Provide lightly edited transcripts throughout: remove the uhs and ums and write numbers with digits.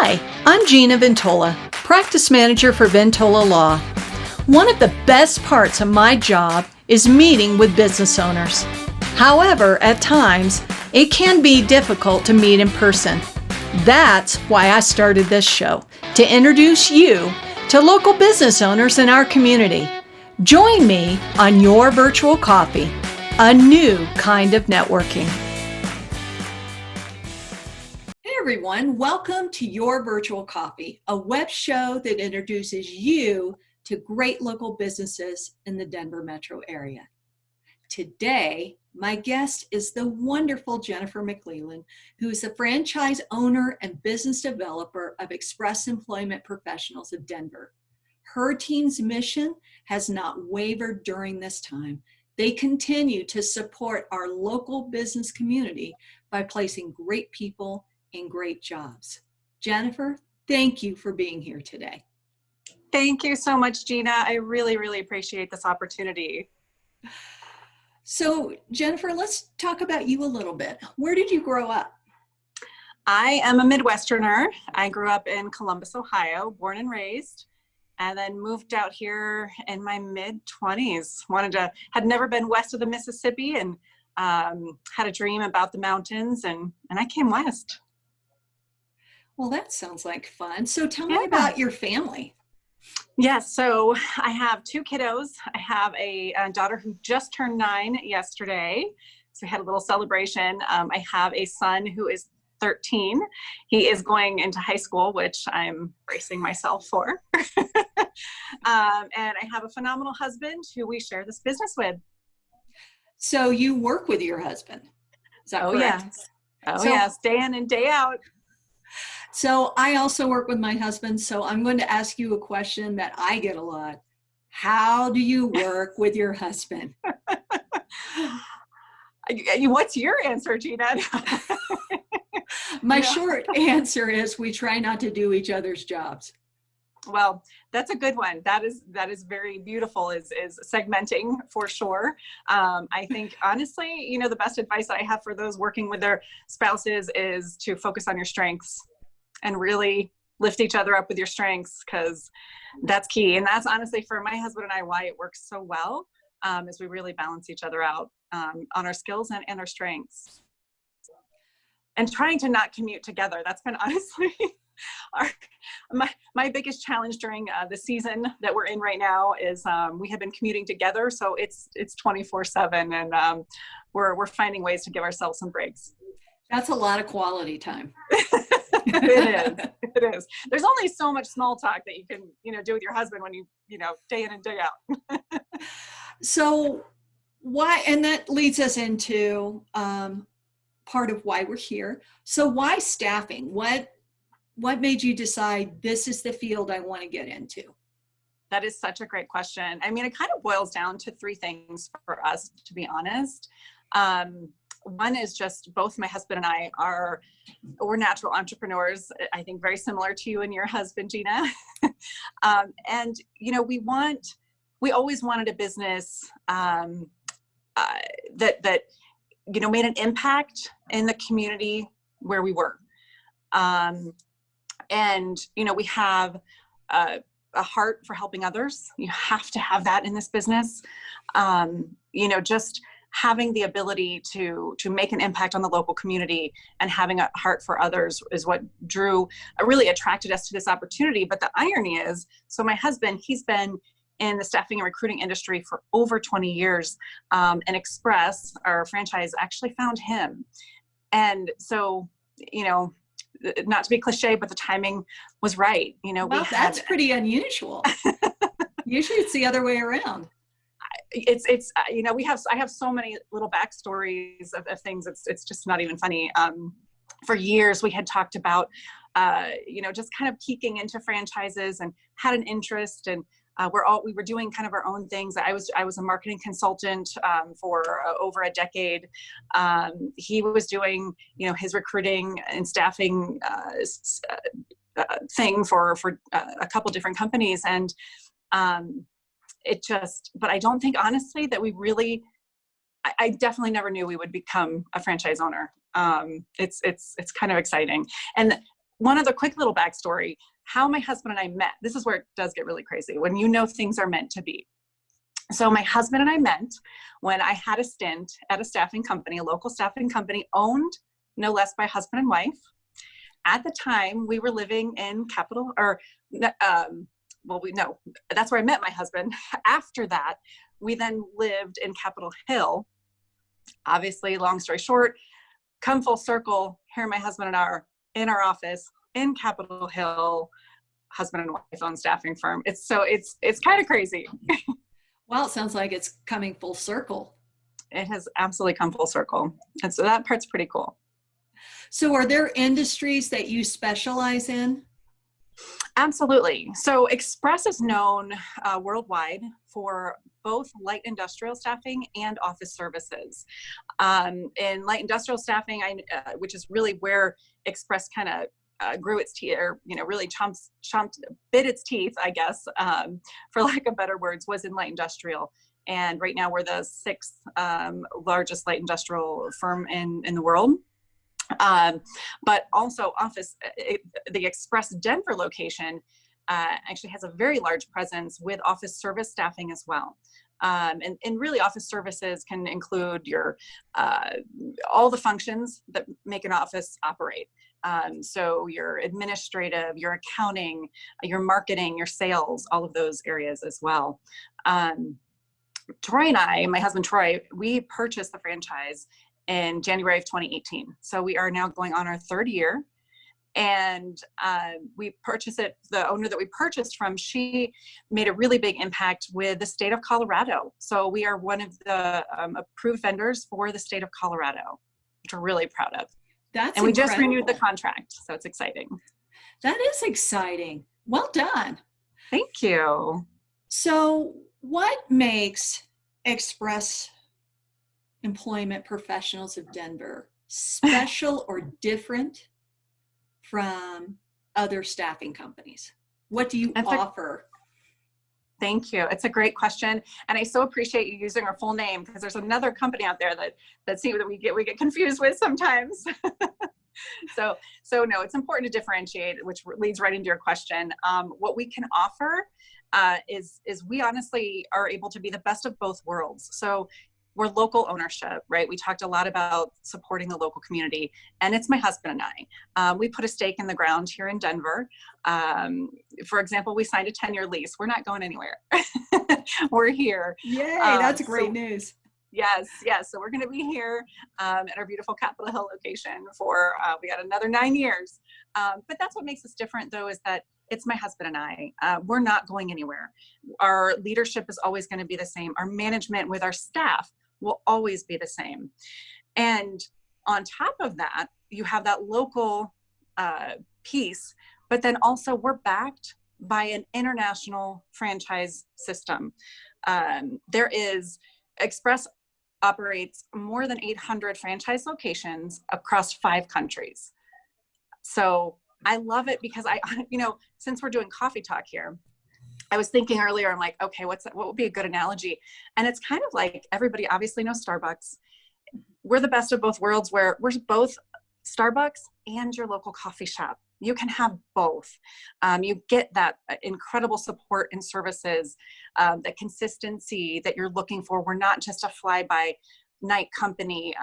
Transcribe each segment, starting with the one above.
Hi, I'm Gina Ventola, Practice Manager for Ventola Law. One of the best parts of my job is meeting with business owners. However, at times, it can be difficult to meet in person. That's why I started this show, to introduce you to local business owners in our community. Join me on Your Virtual Coffee, a new kind of networking. Hey everyone, welcome to Your Virtual Coffee, a web show that introduces you to great local businesses in the Denver metro area. Today, my guest is the wonderful Jennifer McLeland, who is the franchise owner and business developer of Express Employment Professionals of Denver. Her team's mission has not wavered during this time. They continue to support our local business community by placing great people in great jobs. Jennifer, thank you for being here today. Thank you so much, Gina. I really appreciate this opportunity. So, Jennifer, let's talk about you a little bit. Where did you grow up? I am a Midwesterner. I grew up in Columbus, Ohio, born and raised, and then moved out here in my mid-20s. Had never been west of the Mississippi and had a dream about the mountains, and I came west. Well, that sounds like fun. So tell me about your family. Yes, so I have two kiddos. I have a daughter who just turned 9 yesterday, so we had a little celebration. I have a son who is 13. He is going into high school, which I'm bracing myself for. And I have a phenomenal husband who we share this business with. So you work with your husband, is that correct? Yes. Yes, day in and day out. So I also work with my husband, so I'm going to ask you a question that I get a lot. How do you work with your husband? What's your answer, Gina? My short answer is we try not to do each other's jobs. Well, that's a good one. That is very beautiful, is segmenting for sure. I think honestly, the best advice I have for those working with their spouses is to focus on your strengths and really lift each other up with your strengths, because that's key. And that's honestly for my husband and I why it works so well, is we really balance each other out on our skills and our strengths. And trying to not commute together. That's been honestly my biggest challenge during the season that we're in right now is we have been commuting together. So it's 24/7, and we're finding ways to give ourselves some breaks. That's a lot of quality time. It is. There's only so much small talk that you can, do with your husband when you day in and day out. So why, and that leads us into part of why we're here. So why staffing? What made you decide this is the field I want to get into? That is such a great question. I mean, it kind of boils down to three things for us, to be honest. One is just both my husband and we're natural entrepreneurs. I think very similar to you and your husband, Gina. And, we always wanted a business that made an impact in the community where we were. And, we have a heart for helping others. You have to have that in this business. Just having the ability to make an impact on the local community and having a heart for others is what really attracted us to this opportunity. But the irony is, so my husband, he's been in the staffing and recruiting industry for over 20 years. And Express, our franchise, actually found him. And so, not to be cliche, but the timing was right. That's pretty unusual. Usually it's the other way around. I have so many little backstories of things. It's just not even funny. For years we had talked about, just kind of peeking into franchises and had an interest, and we were doing kind of our own things. I was a marketing consultant for over a decade. He was doing, his recruiting and staffing thing for a couple different companies, and but I don't think honestly that we really, I definitely never knew we would become a franchise owner. It's kind of exciting. And one other quick little backstory, how my husband and I met. This is where it does get really crazy, when you know things are meant to be. So my husband and I met when I had a stint at a staffing company, a local staffing company owned no less by husband and wife. At the time, we were living in Capitol, that's where I met my husband. After that, we then lived in Capitol Hill. Obviously, long story short, come full circle, here my husband and I are in our office in Capitol Hill, husband and wife owned staffing firm. It's kind of crazy. Well, it sounds like it's coming full circle. It has absolutely come full circle. And so that part's pretty cool. So are there industries that you specialize in? Absolutely. So Express is known worldwide for both light industrial staffing and office services. In light industrial staffing, which is really where Express kind of grew its teeth, or really bit its teeth, I guess, for lack of better words, was in light industrial. And right now we're the 6th largest light industrial firm in the world. But also the Express Denver location actually has a very large presence with office service staffing as well. And really office services can include your all the functions that make an office operate. So your administrative, your accounting, your marketing, your sales, all of those areas as well. Troy and I, my husband Troy, we purchased the franchise in January of 2018. So we are now going on our 3rd year. And we purchased it, the owner that we purchased from, she made a really big impact with the state of Colorado. So we are one of the approved vendors for the state of Colorado, which we're really proud of. That's and we incredible. Just renewed the contract, so it's exciting. That is exciting. Well done. Thank you. So what makes Express Employment Professionals of Denver special or different from other staffing companies? What do you offer? Thank you. It's a great question. And I so appreciate you using our full name, because there's another company out there that seems that we get confused with sometimes. So no, it's important to differentiate, which leads right into your question. What we can offer is we honestly are able to be the best of both worlds. So we're local ownership, right? We talked a lot about supporting the local community, and it's my husband and I. We put a stake in the ground here in Denver. For example, we signed a 10-year lease. We're not going anywhere. We're here. Yay, that's great news. Yes. So we're going to be here at our beautiful Capitol Hill location for, we got another 9 years. But that's what makes us different, though, is that it's my husband and I. We're not going anywhere. Our leadership is always going to be the same. Our management with our staff will always be the same. And on top of that, you have that local piece, but then also we're backed by an international franchise system. Express operates more than 800 franchise locations across 5 countries. So I love it because since we're doing coffee talk here, I was thinking earlier, I'm like, okay, what would be a good analogy? And it's kind of like, everybody obviously knows Starbucks. We're the best of both worlds, where we're both Starbucks and your local coffee shop. You can have both. You get that incredible support and services, the consistency that you're looking for. We're not just a fly-by-night company.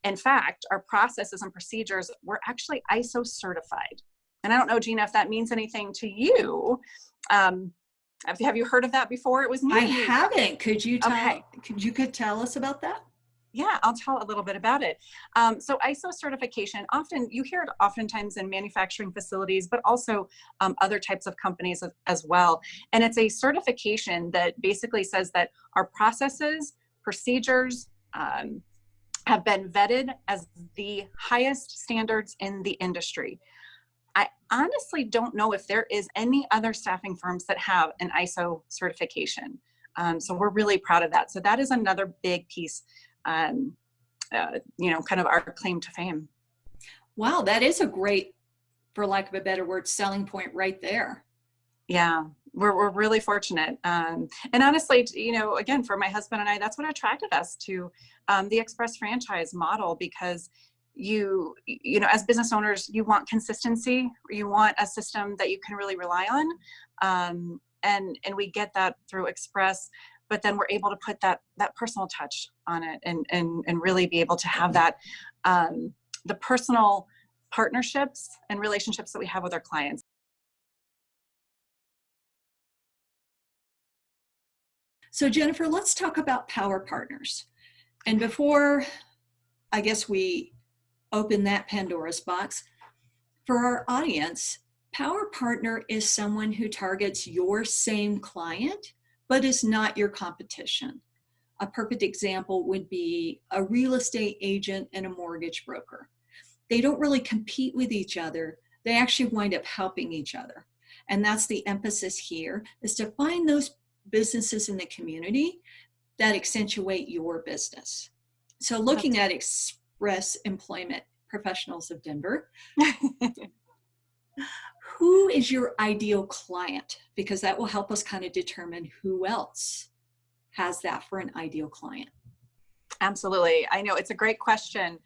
In fact, our processes and procedures, we're actually ISO certified. And I don't know, Gina, if that means anything to you. Have you heard of that before? It was new. I haven't. Could you tell us about that? Yeah, I'll tell a little bit about it. So ISO certification, you hear it oftentimes in manufacturing facilities, but also other types of companies as well. And it's a certification that basically says that our processes, procedures, have been vetted as the highest standards in the industry. I honestly don't know if there is any other staffing firms that have an ISO certification. So we're really proud of that. So that is another big piece, kind of our claim to fame. Wow, that is a great, for lack of a better word, selling point right there. Yeah, we're really fortunate. And honestly, again, for my husband and I, that's what attracted us to the Express franchise model, because you know, as business owners, you want consistency. You want a system that you can really rely on. And we get that through Express, but then we're able to put that personal touch on it and really be able to have that, the personal partnerships and relationships that we have with our clients. So Jennifer, let's talk about Power Partners. And before, I guess, we open that Pandora's box, for our audience, Power Partner is someone who targets your same client, but is not your competition. A perfect example would be a real estate agent and a mortgage broker. They don't really compete with each other. They actually wind up helping each other. And that's the emphasis here, is to find those businesses in the community that accentuate your business. So looking at Express Employment Professionals of Denver, who is your ideal client? Because that will help us kind of determine who else has that for an ideal client. Absolutely. I know it's a great question.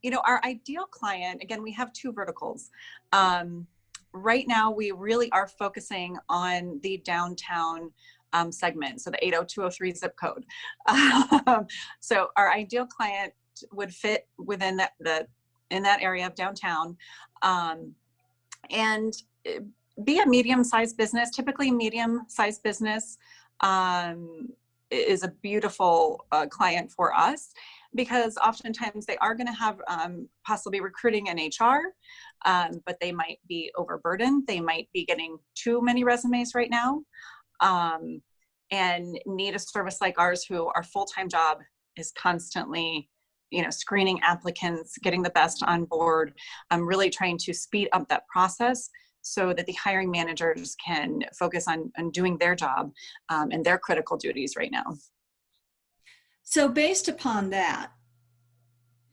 You know, our ideal client, again, we have two verticals. Right now, we really are focusing on the downtown segment, so the 80203 zip code. So our ideal client would fit within in that area of downtown, and be a medium-sized business. Typically, medium-sized business is a beautiful client for us, because oftentimes they are going to have possibly recruiting and HR, but they might be overburdened. They might be getting too many resumes right now, and need a service like ours, who our full-time job is constantly, you know, screening applicants, getting the best on board. I'm really trying to speed up that process so that the hiring managers can focus on doing their job and their critical duties right now. So based upon that,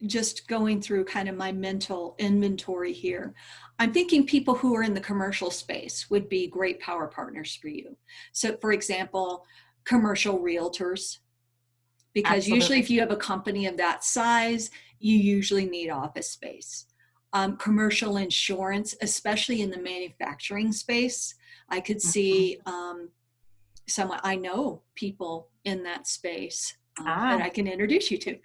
just going through kind of my mental inventory here, I'm thinking people who are in the commercial space would be great Power Partners for you. So for example, commercial realtors, because Absolutely. usually if you have a company of that size, you usually need office space. Commercial insurance, especially in the manufacturing space. I could see someone, I know people in that space that I can introduce you to.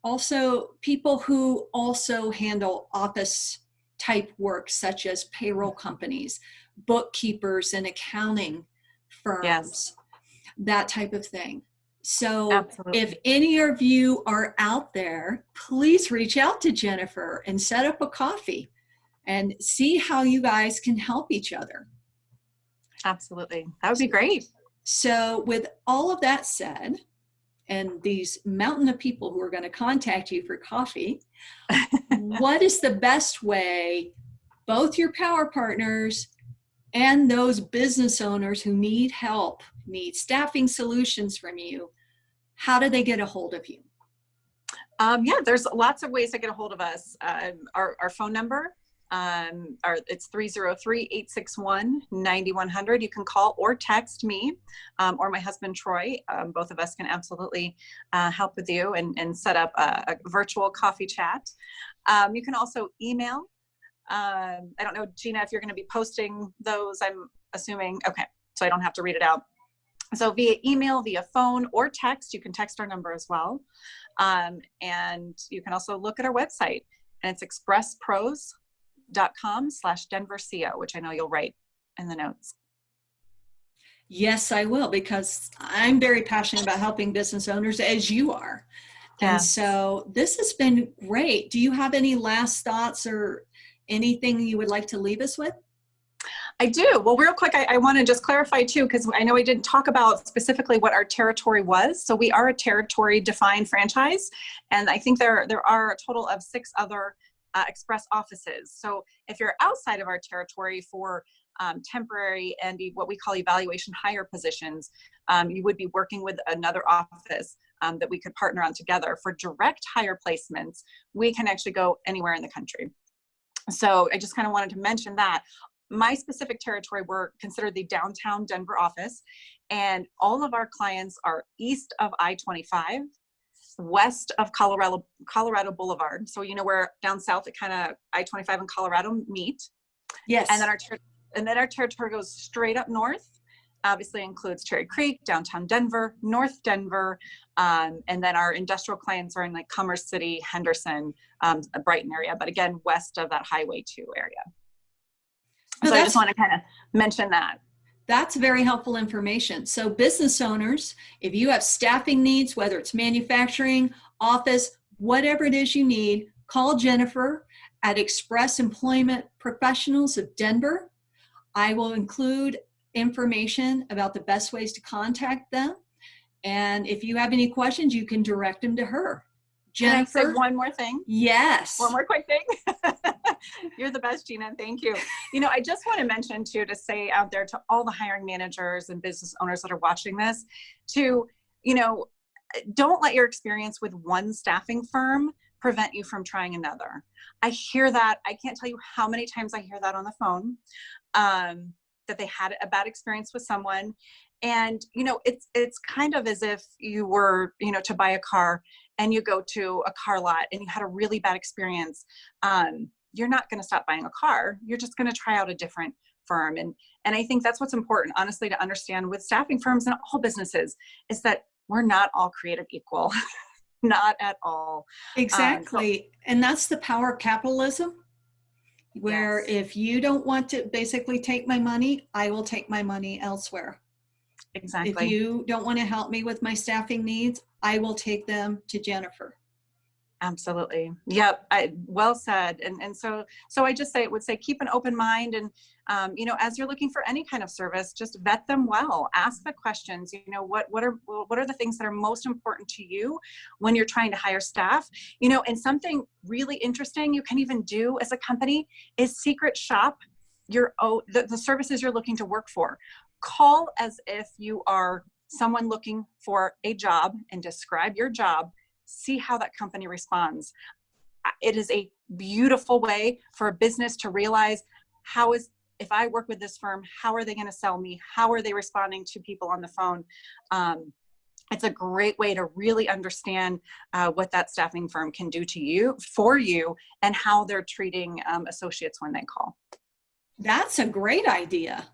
Also, people who also handle office type work, such as payroll companies, bookkeepers and accounting firms, Yes. that type of thing. So Absolutely. if any of you are out there, please reach out to Jennifer and set up a coffee and see how you guys can help each other. Absolutely. That would be great. So with all of that said, and these mountain of people who are going to contact you for coffee, what is the best way both your Power Partners and those business owners who need help, need staffing solutions from you, how do they get a hold of you? Yeah, there's lots of ways to get a hold of us. Our phone number, it's 303-861-9100. You can call or text me or my husband, Troy. Both of us can absolutely help with you and set up a virtual coffee chat. You can also email. I don't know, Gina, if you're going to be posting those, I'm assuming. Okay, so I don't have to read it out. So via email, via phone, or text, you can text our number as well. And you can also look at our website, and it's expresspros.com/DenverCO, which I know you'll write in the notes. Yes, I will, because I'm very passionate about helping business owners, as you are. Yeah. And so this has been great. Do you have any last thoughts or anything you would like to leave us with? I do. Well, real quick, I want to just clarify too, because I know we didn't talk about specifically what our territory was. So we are a territory defined franchise. And I think there are a total of 6 other Express offices. So if you're outside of our territory for temporary and what we call evaluation hire positions, you would be working with another office that we could partner on together. For direct hire placements, we can actually go anywhere in the country. So I just kind of wanted to mention that. My specific territory, we're considered the downtown Denver office, and all of our clients are east of I-25, west of Colorado Boulevard. So, where down south at kind of I-25 and Colorado meet. Yes. And then our territory goes straight up north. Obviously includes Cherry Creek, downtown Denver, North Denver, and then our industrial clients are in like Commerce City, Henderson, a Brighton area, but again, west of that Highway 2 area. So I just want to kind of mention that. That's very helpful information. So business owners, if you have staffing needs, whether it's manufacturing, office, whatever it is you need, call Jennifer at Express Employment Professionals of Denver. I will include information about the best ways to contact them. And if you have any questions, you can direct them to her. Jennifer. Can I say one more thing? Yes. One more quick thing. You're the best, Gina. Thank you. I just want to mention too, to say out there to all the hiring managers and business owners that are watching this, to, don't let your experience with one staffing firm prevent you from trying another. I hear that. I can't tell you how many times I hear that on the phone, that they had a bad experience with someone. And, it's kind of as if you were, to buy a car and you go to a car lot and you had a really bad experience. You're not going to stop buying a car. You're just going to try out a different firm. And I think that's what's important, honestly, to understand with staffing firms and all businesses, is that we're not all created equal. Not at all. Exactly. And that's the power of capitalism, where if you don't want to basically take my money, I will take my money elsewhere. Exactly. If you don't want to help me with my staffing needs, I will take them to Jennifer. Absolutely. Yep. Well said. And so I just would say, keep an open mind. And, as you're looking for any kind of service, just vet them well, ask the questions, what are the things that are most important to you when you're trying to hire staff, and something really interesting you can even do as a company is secret shop the services you're looking to work for. Call as if you are someone looking for a job and describe your job. See how that company responds. It is a beautiful way for a business to realize if I work with this firm, how are they going to sell me? How are they responding to people on the phone? It's a great way to really understand what that staffing firm can do for you, and how they're treating associates when they call. That's a great idea.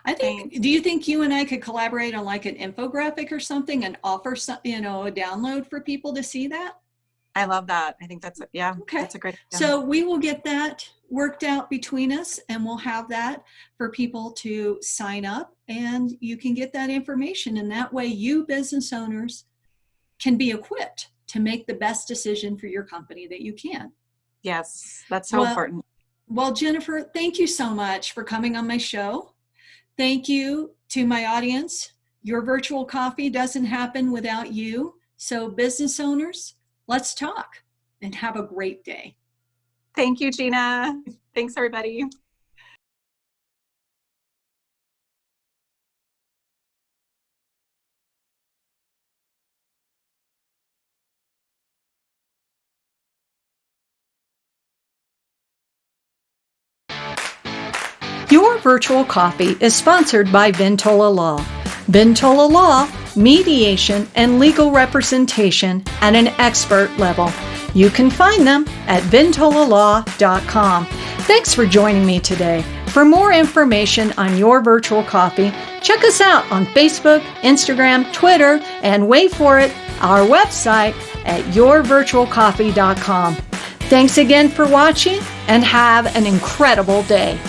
Do you think you and I could collaborate on like an infographic or something and offer some, a download for people to see that? I love that. I think that's okay. That's a great idea. So we will get that worked out between us, and we'll have that for people to sign up, and you can get that information. And that way you business owners can be equipped to make the best decision for your company that you can. Yes, that's so important. Well, Jennifer, thank you so much for coming on my show. Thank you to my audience. Your virtual coffee doesn't happen without you. So business owners, let's talk and have a great day. Thank you, Gina. Thanks, everybody. Your Virtual Coffee is sponsored by Ventola Law. Ventola Law, mediation and legal representation at an expert level. You can find them at ventolalaw.com. Thanks for joining me today. For more information on Your Virtual Coffee, check us out on Facebook, Instagram, Twitter, and wait for it, our website at yourvirtualcoffee.com. Thanks again for watching, and have an incredible day.